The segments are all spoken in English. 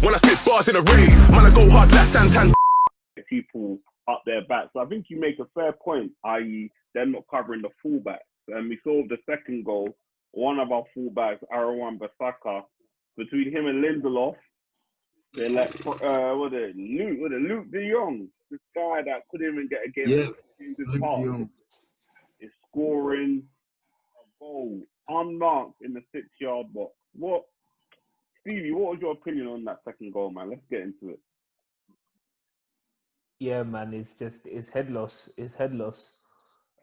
When I spit bars in a rave, man, I go hard like Santan. People up their back. So I think you make a fair point, i.e., them not covering the fullbacks. And we saw the second goal, one of our fullbacks, Aaron Bissaka, between him and Lindelof, they let Luke De Jong, this guy that couldn't even get a game in this part, is scoring a goal unmarked in the 6-yard box. Stevie, what was your opinion on that second goal, man? Let's get into it. Yeah, man, it's head loss. It's head loss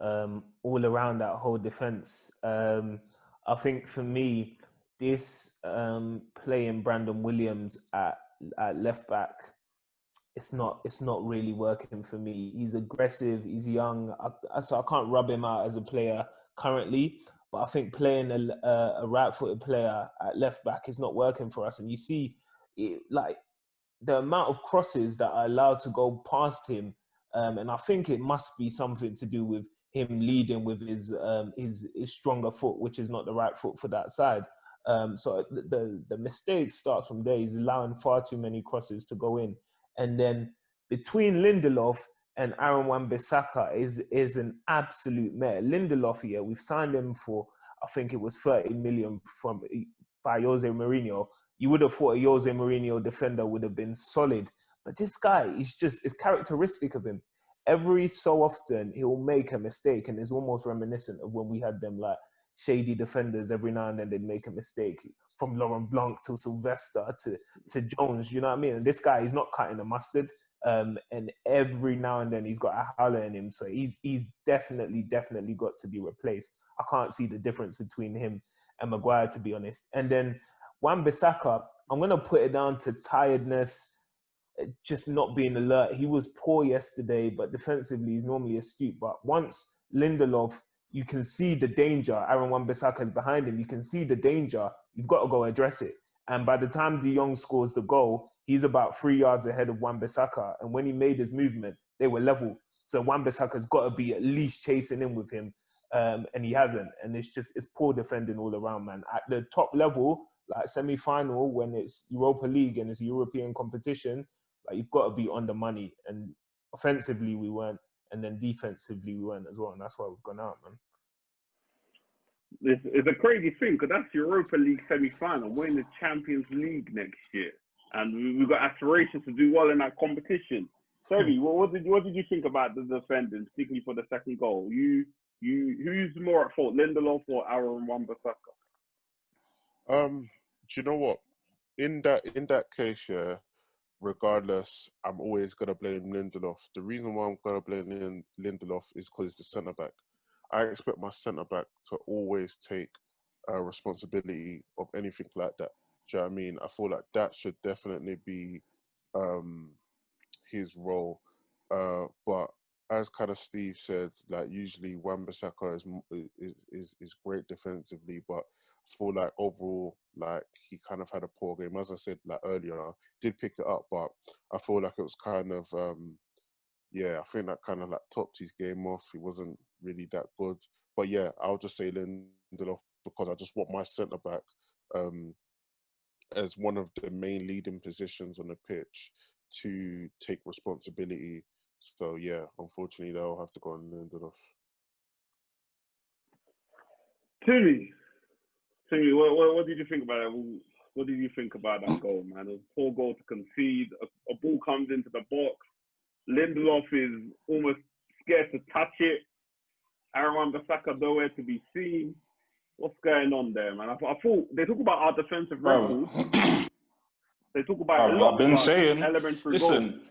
all around that whole defense. I think for me, this playing Brandon Williams at left back, it's not really working for me. He's aggressive. He's young. So I can't rub him out as a player currently. But I think playing a right-footed player at left back is not working for us. And you see, like, the amount of crosses that are allowed to go past him, and I think it must be something to do with him leading with his stronger foot, which is not the right foot for that side. So the mistake starts from there. He's allowing far too many crosses to go in, and then between Lindelof and Aaron Wan-Bissaka is an absolute mare. Lindelof, yeah, we've signed him for, I think it was 30 million by Jose Mourinho. You would have thought a Jose Mourinho defender would have been solid. But this guy, it's characteristic of him. Every so often, he'll make a mistake, and it's almost reminiscent of when we had them like shady defenders. Every now and then they'd make a mistake, from Laurent Blanc to Sylvester to Jones, you know what I mean? And this guy, he's not cutting the mustard. And every now and then he's got a howler in him. So he's definitely got to be replaced. I can't see the difference between him and Maguire, to be honest. And then Wan-Bissaka, I'm going to put it down to tiredness, just not being alert. He was poor yesterday, but defensively he's normally astute. But once Lindelof, you can see the danger. Aaron Wan-Bissaka is behind him. You can see the danger. You've got to go address it. And by the time De Jong scores the goal, he's about 3 yards ahead of Wan-Bissaka. And when he made his movement, they were level. So Wan-Bissaka's got to be at least chasing in with him. And he hasn't. And it's poor defending all around, man. At the top level, like semi-final, when it's Europa League and it's a European competition, like you've got to be on the money. And offensively, we weren't. And then defensively, we weren't as well. And that's why we've gone out, man. It's a crazy thing, because that's Europa League semi-final. We're in the Champions League next year. And we've got aspirations to do well in that competition. Toby, what did you think about the defending, particularly for the second goal? Who's more at fault, Lindelof or Aaron Wan-Bissaka? Do you know what? In that case, yeah, regardless, I'm always gonna blame Lindelof. The reason why I'm gonna blame Lindelof is because he's the centre back. I expect my centre back to always take responsibility of anything like that. Do you know what I mean? I feel like that should definitely be his role. But as kind of Steve said, like usually Wan-Bissaka is great defensively, but I feel like overall, like he kind of had a poor game. As I said like earlier, did pick it up, but I feel like it was kind of I think that kind of like topped his game off. He wasn't really that good. But yeah, I'll just say Lindelof, because I just want my centre back as one of the main leading positions on the pitch to take responsibility. So yeah, unfortunately, they'll have to go on Lindelof. Timmy, what did you think about it? What did you think about that goal, man? It was a poor goal to concede. A ball comes into the box. Lindelof is almost scared to touch it. Aaron Wan-Bissaka nowhere to be seen. What's going on there, man? I thought they talk about our defensive record. They talk about a lot. I've been saying, listen, goals.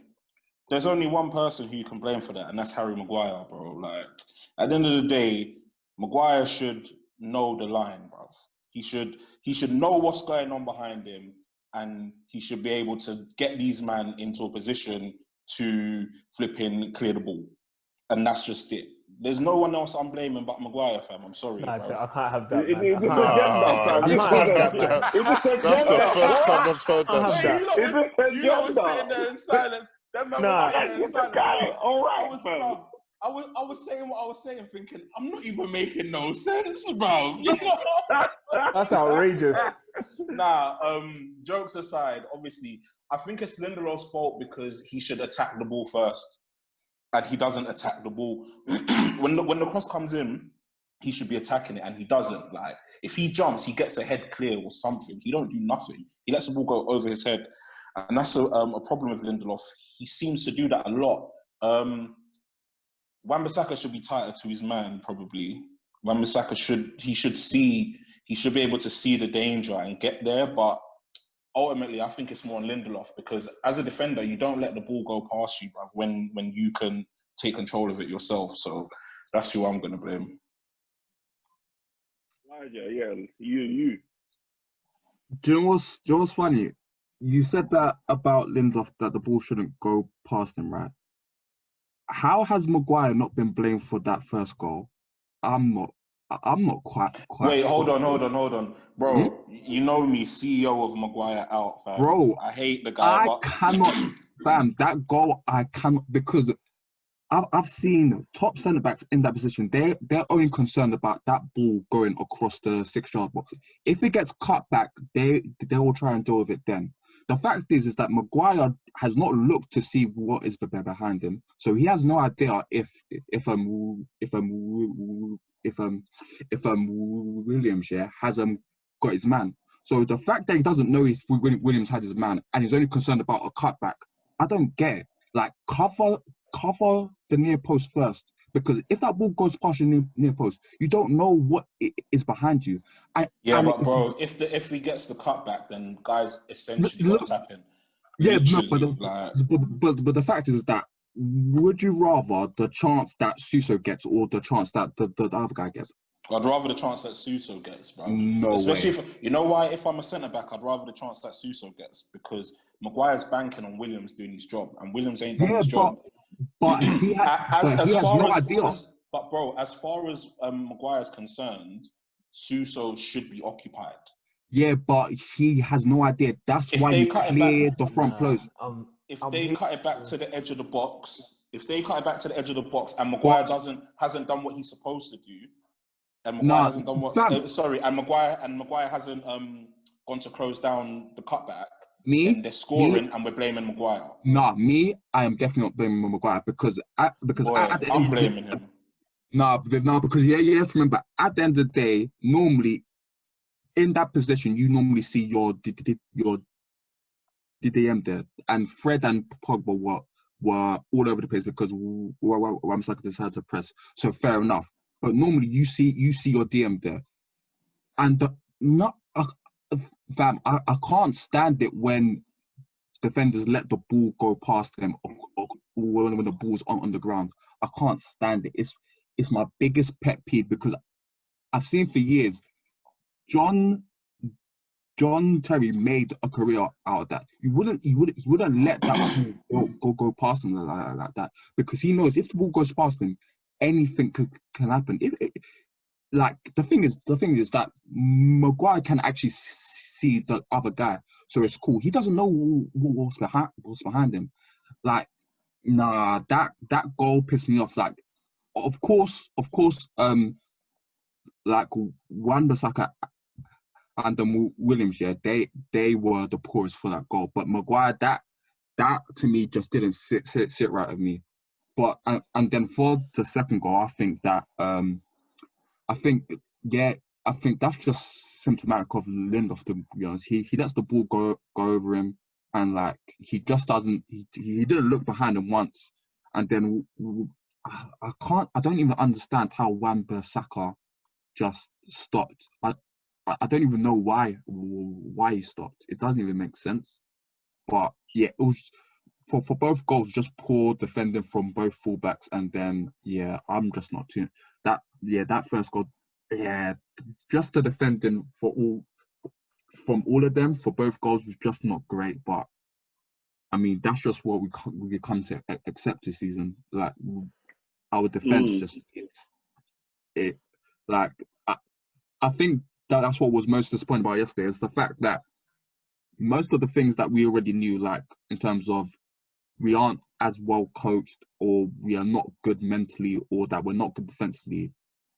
There's only one person who you can blame for that, and that's Harry Maguire, bro. Like, at the end of the day, Maguire should know the line, bro. He should know what's going on behind him, and he should be able to get these men into a position to flipping clear the ball. And that's just it. There's no one else I'm blaming but Maguire, fam. I'm sorry, Nah, bro. I can't have that, man. That's the first time I've heard that. You lot was sitting there in silence. Them man was sitting there in silence. All right, fam. I was saying what I was saying, thinking I'm not even making no sense, bro. You know? That's outrageous. Nah, jokes aside, obviously, I think it's Lindelof's fault because he should attack the ball first, and he doesn't attack the ball. when the cross comes in, he should be attacking it, and he doesn't. Like, if he jumps, he gets a head clear or something. He don't do nothing. He lets the ball go over his head, and that's a problem with Lindelof. He seems to do that a lot. Wan-Bissaka should be tighter to his man, probably. Wan-Bissaka should be able to see the danger and get there, but ultimately I think it's more on Lindelof because as a defender, you don't let the ball go past you, bruv, when you can take control of it yourself. So that's who I'm going to blame. Yeah, you. Do you know what's funny? You said that about Lindelof, that the ball shouldn't go past him, right? How has Maguire not been blamed for that first goal? I'm not quite. Wait, hold on. Bro, you know me, CEO of Maguire out, fam. Bro, I hate the guy. I cannot, fam, that goal, I cannot, because I've seen top centre-backs in that position. They're only concerned about that ball going across the 6-yard box. If it gets cut back, they will try and deal with it then. The fact is that Maguire has not looked to see what is behind him, so he has no idea if Williams has got his man. So the fact that he doesn't know if Williams has his man and he's only concerned about a cutback, I don't get it. Like, cover the near post first, because if that ball goes past your near post, you don't know what is behind you. But bro, if he gets the cutback, then guys essentially what's happened. Yeah, no, but the fact is that would you rather the chance that Suso gets or the chance that the other guy gets? I'd rather the chance that Suso gets, bro. No Especially way. if, you know why? If I'm a centre back, I'd rather the chance that Suso gets because Maguire's banking on Williams doing his job, and Williams ain't done his job. But he has no idea. But bro, as far as Maguire's concerned, Suso should be occupied. Yeah, but he has no idea. That's why he cleared the front close. If they cut it back to the edge of the box, and Maguire hasn't done what he's supposed to do, and Maguire hasn't done what and Maguire hasn't gone to close down the cutback. Then they're scoring and we're blaming Maguire. I am definitely not blaming Maguire because I'm blaming him. Because you have to remember, at the end of the day, normally in that position, you normally see your DDM there, and Fred and Pogba were all over the place because Wan-Bissaka decided to press. So fair enough, but normally you see your DM there, and fam, I can't stand it when defenders let the ball go past them or when the ball's on the ground. I can't stand it. It's my biggest pet peeve because I've seen for years John Terry made a career out of that. You wouldn't let that ball go past him like that because he knows if the ball goes past him, anything can happen. Like the thing is that Maguire can actually see the other guy, so it's cool. He doesn't know what's behind him. Like, that goal pissed me off. Like, of course, like Wan-Bissaka and Williams, they were the poorest for that goal. But Maguire, that to me just didn't sit right with me. But and then for the second goal, I think that's just symptomatic of Lindelof, to be honest. He lets the ball go over him, and like he just doesn't. He didn't look behind him once, and then I don't even understand how Wan-Bissaka just stopped. I don't even know why he stopped. It doesn't even make sense. But yeah, it was for both goals just poor defending from both fullbacks, and then I'm just not too that first goal. Yeah, just the defending from all of them for both goals was just not great. But I mean, that's just what we come to accept this season. Like our defense just it. Like I think that's what was most disappointing about yesterday is the fact that most of the things that we already knew, like in terms of we aren't as well coached, or we are not good mentally, or that we're not good defensively,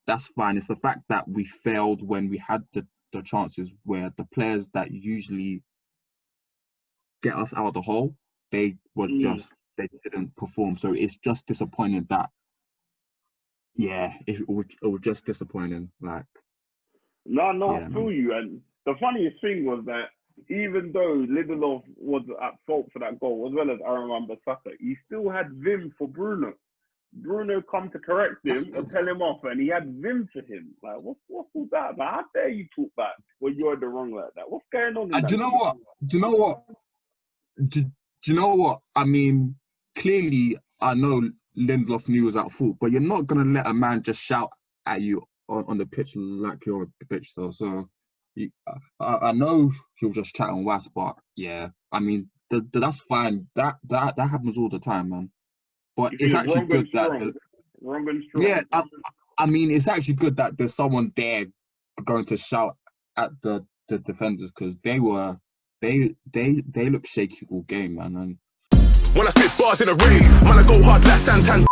that's fine. It's the fact that we failed when we had the chances, where the players that usually get us out of the hole, they didn't perform. So it's just disappointing that, it was just disappointing. Like, No, yeah, I feel you. And the funniest thing was that even though Lindelof was at fault for that goal, as well as Aaron Wan-Bissaka, he still had vim for Bruno. Bruno come to correct him or tell him off, and he had vim for him. Like, what's all that about? How dare you talk back when you're in the wrong like that? What's going on? Do you know what? Do you know what? I mean, clearly, I know Lindelof knew he was at fault, but you're not gonna let a man just shout at you on the pitch like you're the pitch, though. So I know he'll just chat on wax, but yeah, I mean, that's fine. That happens all the time, man. But it's actually good that wrong and strong. Yeah, I mean, it's actually good that there's someone there going to shout at the defenders, because they look shaky all game, man. And When I spit bars in a rave, man, I go hard like Santan.